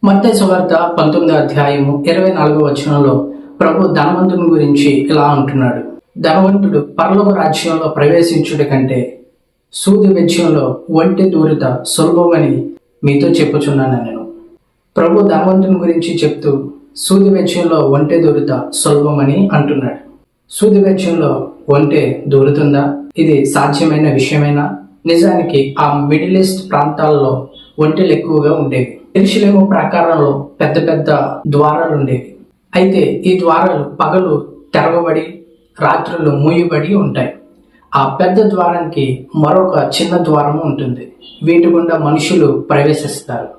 మత్తయి సువార్త 19వ అధ్యాయము 24వ వచనంలో ప్రభు ధనవంతుని గురించి ఇలా అంటున్నాడు. ధనవంతుడు పరలోక రాజ్యంలో ప్రవేశించుట కంటే సూది వెజ్యంలో ఒంటె దూరత సులభమని మీతో చెప్పుచున్నాను. నేను ప్రభు ధనవంతుని గురించి చెప్తూ సూది వెజ్యంలో ఒంటె దూరత సులభమని అంటున్నాడు. సూది వెజ్యంలో ఒంటె దూరుతుందా? ఇది సాధ్యమైన విషయమేనా? నిజానికి ఆ మిడిల్ ఈస్ట్ ప్రాంతాల్లో ఒంటెలు ఎక్కువగా ఉండేవి. యెరూషలేము ప్రాకారంలో పెద్ద పెద్ద ద్వారాలు ఉండేవి. అయితే ఈ ద్వారాలు పగలు తెరవబడి రాత్రులు మూయబడి ఉంటాయి. ఆ పెద్ద ద్వారానికి మరొక చిన్న ద్వారం ఉంటుంది. వీటి గుండా మనుషులు ప్రవేశిస్తారు.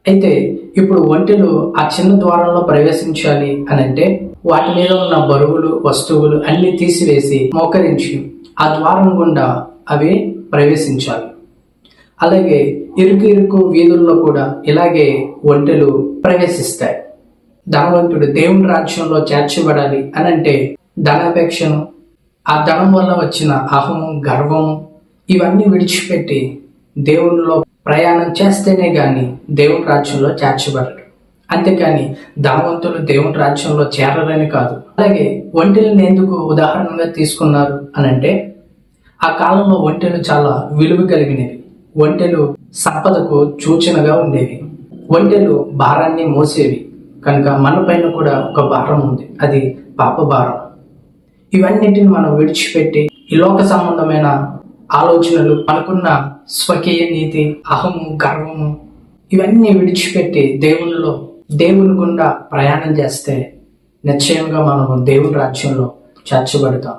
అయితే ఇప్పుడు ఒంటెలు ఆ చిన్న ద్వారంలో ప్రవేశించాలి అని అంటే వాటి మీద ఉన్న బరువులు వస్తువులు అన్ని తీసివేసి మోకరించి ఆ ద్వారం గుండా అవి ప్రవేశించాలి. అలాగే ఇరుకు వీధుల్లో కూడా ఇలాగే ఒంటెలు ప్రవేశిస్తాయి. ధనవంతుడు దేవుని రాజ్యంలో చేర్చబడాలి అని అంటే ధనాపేక్షను, ఆ ధనం వల్ల వచ్చిన అహము, గర్వము ఇవన్నీ విడిచిపెట్టి దేవునిలో ప్రయాణం చేస్తేనే గాని దేవుని రాజ్యంలో చేర్చబడరు. అంతేకాని ధనవంతులు దేవుని రాజ్యంలో చేరరని కాదు. అలాగే ఒంటెలను ఎందుకు ఉదాహరణగా తీసుకున్నారు అని అంటే ఆ కాలంలో ఒంటెలు చాలా విలువ కలిగినవి. ఒంటెలు సంపదకు సూచనగా ఉండేవి. ఒంటెలు భారాన్ని మోసేవి. కనుక మన పైన కూడా ఒక భారం ఉంది, అది పాప భారం. ఇవన్నిటిని మనం విడిచిపెట్టి ఈ లోక సంబంధమైన ఆలోచనలు, మనకున్న స్వకీయ నీతి, అహము, గర్వము ఇవన్నీ విడిచిపెట్టి దేవుని గుండా ప్రయాణం చేస్తే నిశ్చయంగా మనము దేవుని రాజ్యంలో చేర్చబడతాం.